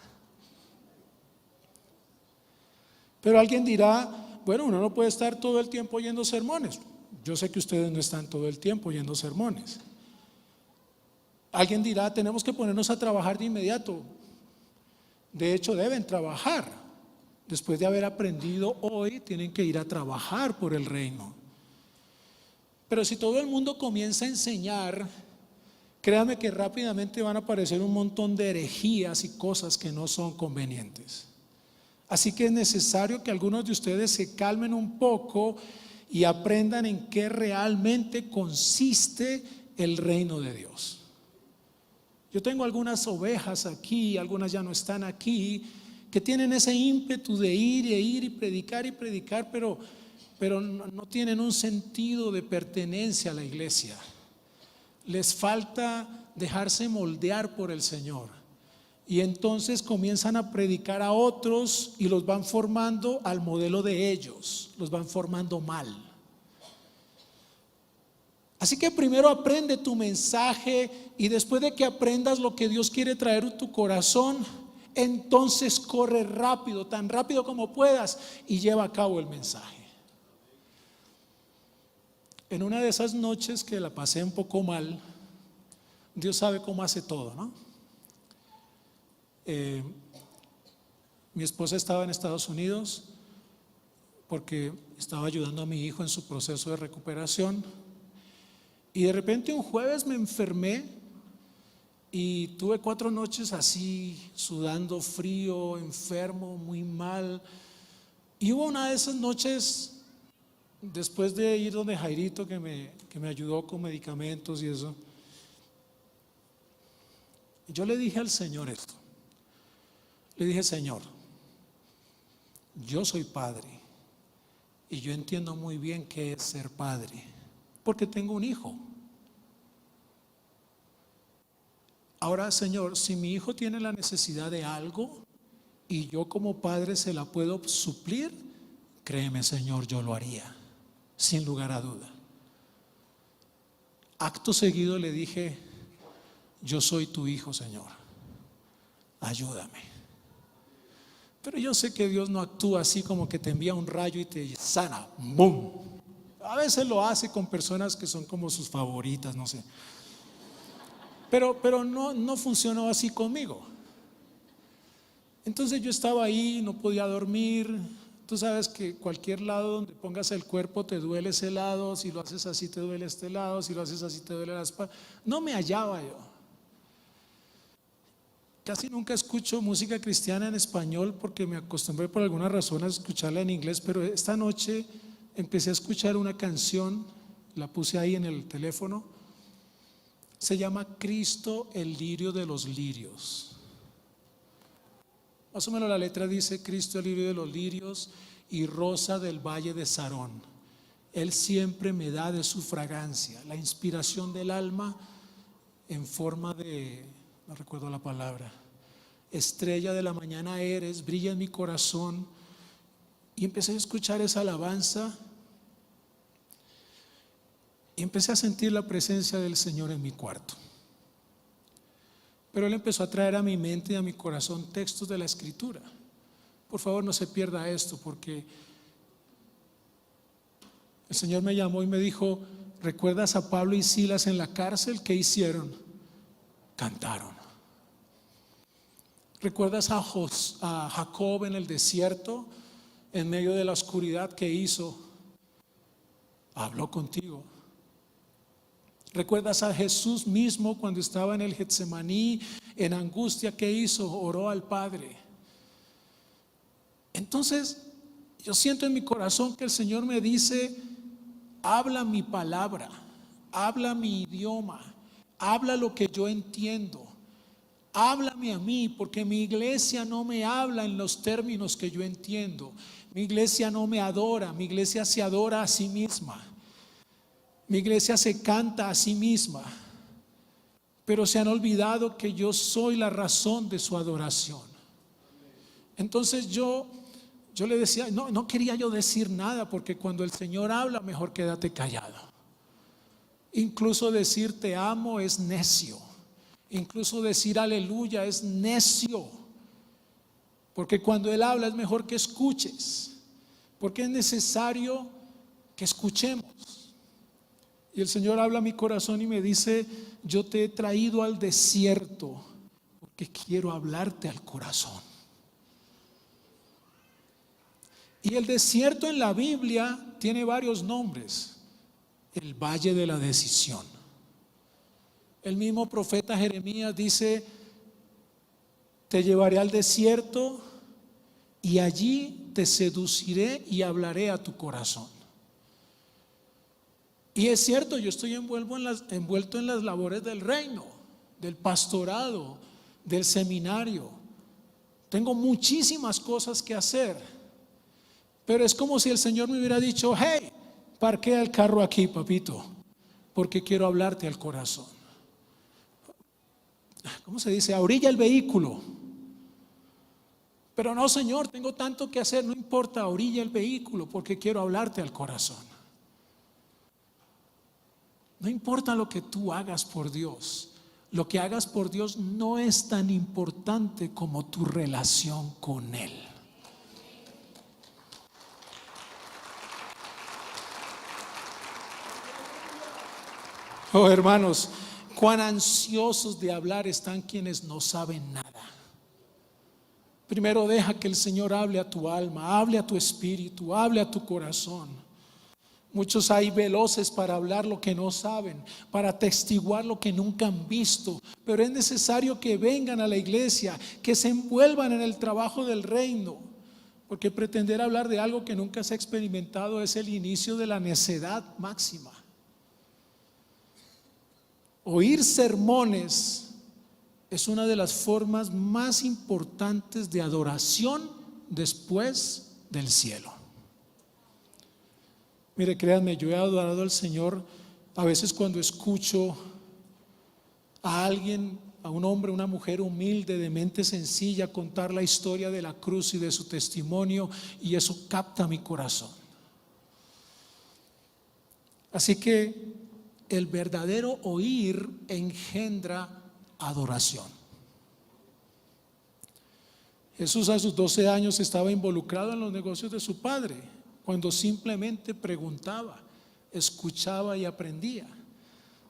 Pero alguien dirá: bueno, uno no puede estar todo el tiempo oyendo sermones. Yo sé que ustedes no están todo el tiempo oyendo sermones. Alguien dirá: tenemos que ponernos a trabajar de inmediato. De hecho, deben trabajar. Después de haber aprendido hoy, tienen que ir a trabajar por el reino. Pero si todo el mundo comienza a enseñar, créanme que rápidamente van a aparecer un montón de herejías y cosas que no son convenientes. Así que es necesario que algunos de ustedes se calmen un poco y aprendan en qué realmente consiste el reino de Dios. Yo tengo algunas ovejas aquí, algunas ya no están aquí, que tienen ese ímpetu de ir y predicar, pero no tienen un sentido de pertenencia a la iglesia. Les falta dejarse moldear por el Señor, y entonces comienzan a predicar a otros y los van formando al modelo de ellos, los van formando mal. Así que primero aprende tu mensaje, y después de que aprendas lo que Dios quiere traer a tu corazón, entonces corre rápido, tan rápido como puedas, y lleva a cabo el mensaje. En una de esas noches que la pasé un poco mal, Dios sabe cómo hace todo, ¿no? Mi esposa estaba en Estados Unidos porque estaba ayudando a mi hijo en su proceso de recuperación, y de repente un jueves me enfermé y tuve 4 noches así, sudando frío, enfermo, muy mal. Y hubo una de esas noches, después de ir donde Jairito, que me ayudó con medicamentos y eso, yo le dije al Señor esto. Le dije: Señor, yo soy padre y yo entiendo muy bien qué es ser padre, porque tengo un hijo. Ahora, Señor, si mi hijo tiene la necesidad de algo y yo como padre se la puedo suplir, créeme, Señor, yo lo haría, sin lugar a duda. acto seguido le dije: yo soy tu hijo, Señor, ayúdame. Pero yo sé que Dios no actúa así como que te envía un rayo y te sana, ¡boom! A veces lo hace con personas que son como sus favoritas, no sé. Pero no funcionó así conmigo. Entonces yo estaba ahí, no podía dormir. Tú sabes que cualquier lado donde pongas el cuerpo te duele ese lado, si lo haces así te duele este lado, si lo haces así te duele la espalda. No me hallaba yo. Casi nunca escucho música cristiana en español porque me acostumbré por alguna razón a escucharla en inglés, pero esta noche empecé a escuchar una canción, la puse ahí en el teléfono, se llama Cristo, el lirio de los lirios. Más o menos la letra dice: Cristo, el lirio de los lirios y rosa del valle de Sarón, Él siempre me da de su fragancia, la inspiración del alma en forma de, no recuerdo la palabra, estrella de la mañana eres, brilla en mi corazón. Y empecé a escuchar esa alabanza y empecé a sentir la presencia del Señor en mi cuarto. Pero Él empezó a traer a mi mente y a mi corazón textos de la Escritura. Por favor, no se pierda esto, porque el Señor me llamó y me dijo: ¿recuerdas a Pablo y Silas en la cárcel? ¿Qué hicieron? Cantaron. ¿Recuerdas a Jacob en el desierto, en medio de la oscuridad? ¿Qué hizo? Habló contigo. ¿Recuerdas a Jesús mismo cuando estaba en el Getsemaní, en angustia? ¿Qué hizo? Oró al Padre. Entonces, yo siento en mi corazón que el Señor me dice: habla mi palabra, habla mi idioma, habla lo que yo entiendo, háblame a mí, porque mi iglesia no me habla en los términos que yo entiendo. Mi iglesia no me adora, mi iglesia se adora a sí misma. Mi iglesia se canta a sí misma, pero se han olvidado que yo soy la razón de su adoración. Entonces yo le decía, no quería yo decir nada, porque cuando el Señor habla, mejor quédate callado. Incluso decir te amo es necio. Incluso decir aleluya es necio, porque cuando Él habla es mejor que escuches, porque es necesario que escuchemos. Y el Señor habla a mi corazón y me dice: yo te he traído al desierto porque quiero hablarte al corazón. Y el desierto en la Biblia tiene varios nombres. El valle de la decisión. El mismo profeta Jeremías dice: te llevaré al desierto y allí te seduciré y hablaré a tu corazón. Y es cierto, yo estoy envuelto en las labores del reino, del pastorado, del seminario. Tengo muchísimas cosas que hacer, pero es como si el Señor me hubiera dicho: hey, parquea el carro aquí, papito, porque quiero hablarte al corazón. ¿Cómo se dice? Orilla el vehículo. Pero no, Señor, tengo tanto que hacer. No importa, orilla el vehículo, porque quiero hablarte al corazón. No importa lo que tú hagas por Dios, lo que hagas por Dios no es tan importante como tu relación con Él. Oh, hermanos, cuán ansiosos de hablar están quienes no saben nada. Primero deja que el Señor hable a tu alma, hable a tu espíritu, hable a tu corazón. Muchos hay veloces para hablar lo que no saben, para atestiguar lo que nunca han visto, pero es necesario que vengan a la iglesia, que se envuelvan en el trabajo del reino, porque pretender hablar de algo que nunca se ha experimentado es el inicio de la necedad máxima. Oír sermones es una de las formas más importantes de adoración después del cielo. Mire, créanme, yo he adorado al Señor a veces cuando escucho a alguien, a un hombre, una mujer humilde, de mente sencilla, contar la historia de la cruz y de su testimonio, y eso capta mi corazón. Así que el verdadero oír engendra adoración. Jesús a sus 12 años estaba involucrado en los negocios de su padre, cuando simplemente preguntaba, escuchaba y aprendía.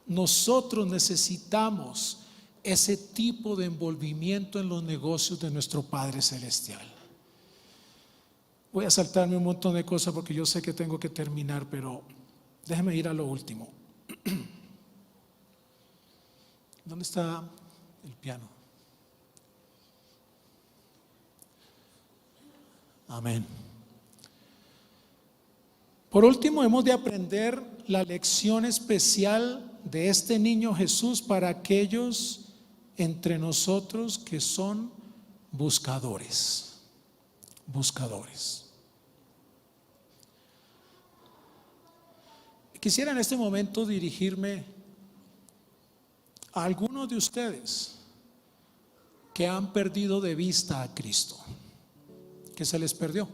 Nosotros necesitamos ese tipo de envolvimiento en los negocios de nuestro Padre Celestial. Voy a saltarme un montón de cosas porque yo sé que tengo que terminar, pero déjeme ir a lo último. ¿Dónde está el piano? Amén. Por último, hemos de aprender la lección especial de este niño Jesús para aquellos entre nosotros que son buscadores. Buscadores. Quisiera en este momento dirigirme a algunos de ustedes que han perdido de vista a Cristo, que se les perdió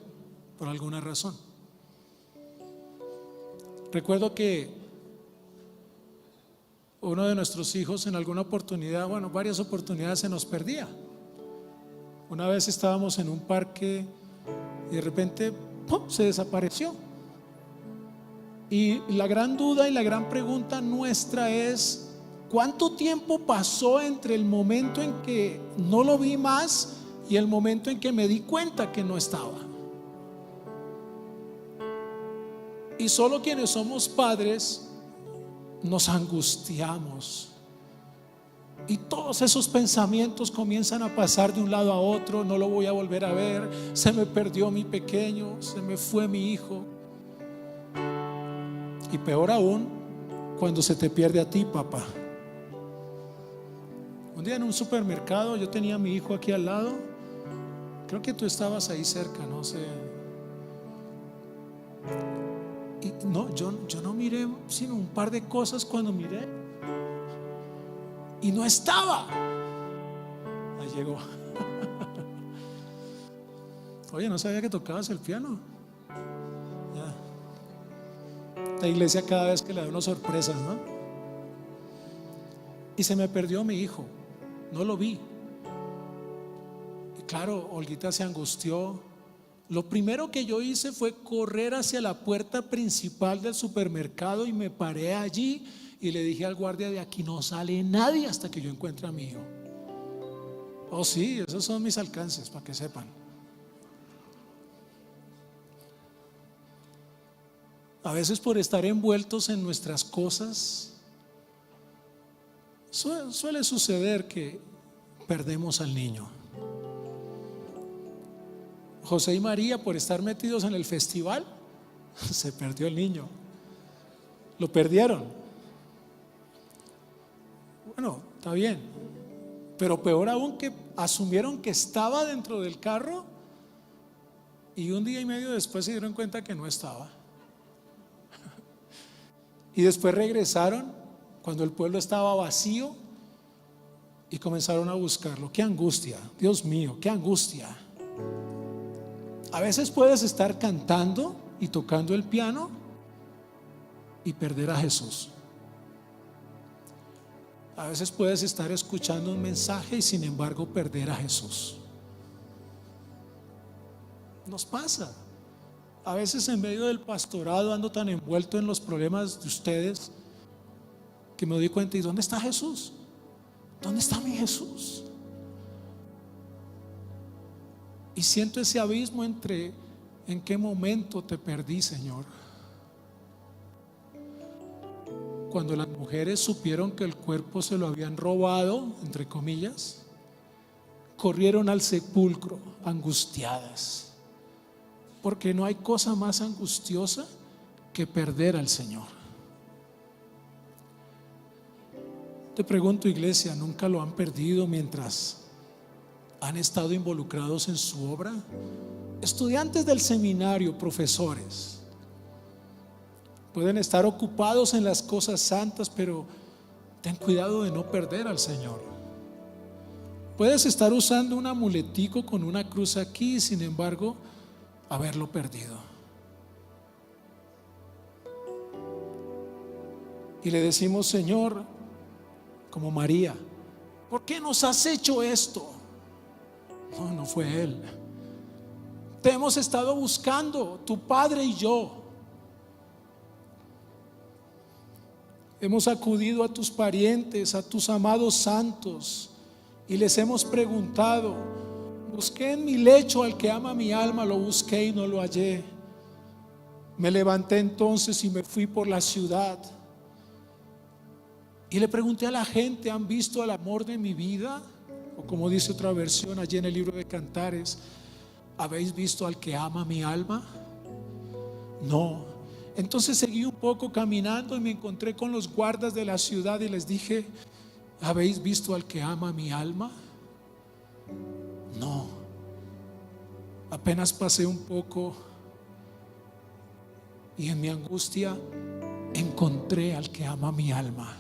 por alguna razón. Recuerdo que uno de nuestros hijos en alguna oportunidad, bueno, varias oportunidades se nos perdía. Una vez estábamos en un parque y de repente ¡pum!, se desapareció. Y la gran duda y la gran pregunta nuestra es: ¿cuánto tiempo pasó entre el momento en que no lo vi más y el momento en que me di cuenta que no estaba? Y solo quienes somos padres nos angustiamos y todos esos pensamientos comienzan a pasar de un lado a otro. No lo voy a volver a ver, se me perdió mi pequeño, se me fue mi hijo. Y peor aún, cuando se te pierde a ti, papá. Un día en un supermercado, yo tenía a mi hijo aquí al lado. Creo que tú estabas ahí cerca, no sé. Y no, yo no miré sino un par de cosas cuando miré y no estaba. Ahí llegó. Oye, no sabía que tocabas el piano. Ya. La iglesia cada vez que le da unas sorpresas, ¿no? Y se me perdió mi hijo, no lo vi. Y claro, Olguita se angustió. Lo primero que yo hice fue correr hacia la puerta principal del supermercado y me paré allí y le dije al guardia: de aquí no sale nadie hasta que yo encuentre a mi hijo. Oh sí, esos son mis alcances, para que sepan. A veces por estar envueltos en nuestras cosas suele suceder que perdemos al niño. José y María, por estar metidos en el festival, se perdió el niño. Lo perdieron. Bueno, está bien, pero peor aún, que asumieron que estaba dentro del carro y un día y medio después se dieron cuenta que no estaba. Y después regresaron cuando el pueblo estaba vacío y comenzaron a buscarlo. Qué angustia, Dios mío, qué angustia. A veces puedes estar cantando y tocando el piano y perder a Jesús. A veces puedes estar escuchando un mensaje y sin embargo perder a Jesús. Nos pasa. A veces en medio del pastorado ando tan envuelto en los problemas de ustedes que me doy cuenta: ¿y dónde está Jesús? ¿Dónde está mi Jesús? Y siento ese abismo entre ¿en qué momento te perdí, Señor? Cuando las mujeres supieron que el cuerpo se lo habían robado, entre comillas, corrieron al sepulcro angustiadas, porque no hay cosa más angustiosa que perder al Señor. Te pregunto, iglesia, ¿nunca lo han perdido mientras han estado involucrados en su obra? Estudiantes del seminario, profesores, pueden estar ocupados en las cosas santas, pero ten cuidado de no perder al Señor. Puedes estar usando un amuletico con una cruz aquí y sin embargo haberlo perdido. y le decimos: Señor, como María, ¿por qué nos has hecho esto? No, no fue Él. Te hemos estado buscando, tu padre y yo. Hemos acudido a tus parientes, a tus amados santos, y les hemos preguntado. Busqué en mi lecho al que ama mi alma, lo busqué y no lo hallé. Me levanté entonces y me fui por la ciudad. Y le pregunté a la gente: ¿han visto el amor de mi vida? O como dice otra versión allí en el libro de Cantares: ¿habéis visto al que ama mi alma? No. Entonces seguí un poco caminando y me encontré con los guardas de la ciudad y les dije: ¿habéis visto al que ama mi alma? No. Apenas pasé un poco y en mi angustia encontré al que ama mi alma.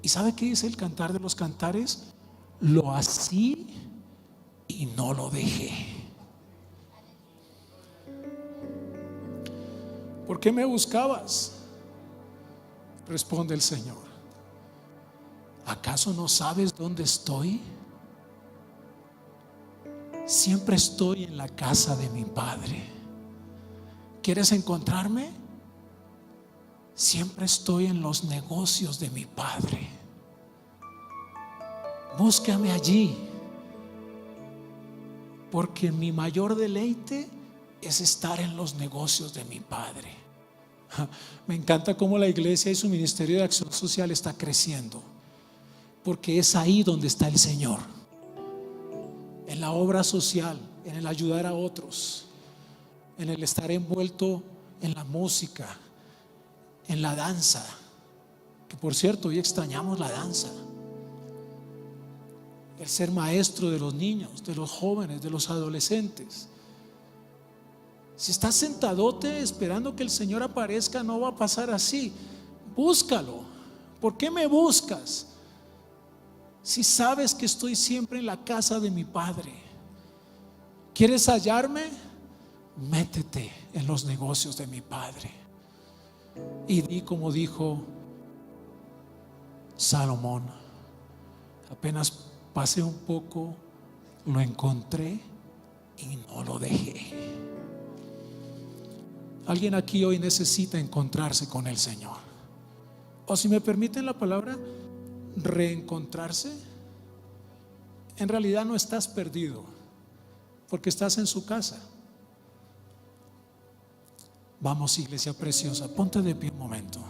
¿Y sabe qué dice el Cantar de los Cantares? Lo así y no lo dejé. ¿Por qué me buscabas? Responde el Señor: ¿acaso no sabes dónde estoy? Siempre estoy en la casa de mi Padre. ¿Quieres encontrarme? Siempre estoy en los negocios de mi Padre. Búscame allí, porque mi mayor deleite es estar en los negocios de mi Padre. Me encanta cómo la iglesia y su ministerio de acción social está creciendo, porque es ahí donde está el Señor, en la obra social, en el ayudar a otros, en el estar envuelto en la música, en la danza, que por cierto hoy extrañamos la danza, el ser maestro de los niños, de los jóvenes, de los adolescentes. Si estás sentadote esperando que el Señor aparezca, no va a pasar así. Búscalo. ¿Por qué me buscas? Si sabes que estoy siempre en la casa de mi Padre. ¿Quieres hallarme? Métete en los negocios de mi Padre. Y di como dijo Salomón: apenas pasé un poco, lo encontré y no lo dejé. Alguien aquí hoy necesita encontrarse con el Señor, o si me permiten la palabra, reencontrarse. En realidad no estás perdido, porque estás en su casa. Vamos, iglesia preciosa, ponte de pie un momento.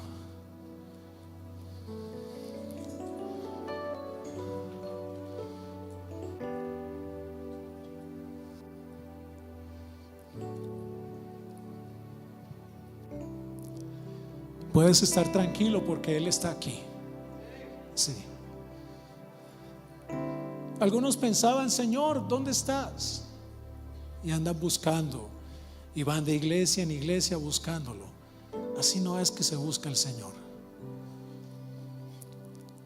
Puedes estar tranquilo porque Él está aquí. Sí. Algunos pensaban: Señor, ¿dónde estás? Y andan buscando y van de iglesia en iglesia buscándolo. Así no es que se busca el Señor.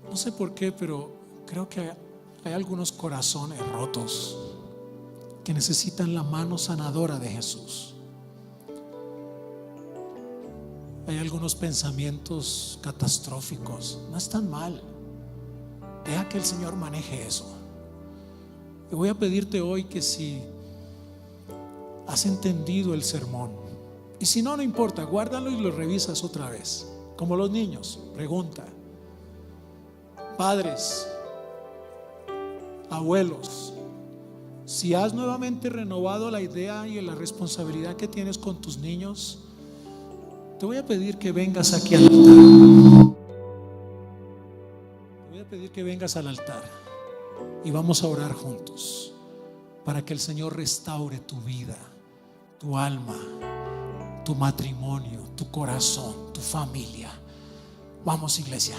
No sé por qué, pero creo que hay algunos corazones rotos que necesitan la mano sanadora de Jesús. Hay algunos pensamientos catastróficos. No están mal. Deja que el Señor maneje eso. Y voy a pedirte hoy que si has entendido el sermón, y si no, no importa, guárdalo y lo revisas otra vez. Como los niños, pregunta. Padres, abuelos, si has nuevamente renovado la idea y la responsabilidad que tienes con tus niños, te voy a pedir que vengas aquí al altar. Te voy a pedir que vengas al altar y vamos a orar juntos para que el Señor restaure tu vida, tu alma, tu matrimonio, tu corazón, tu familia. Vamos, iglesia.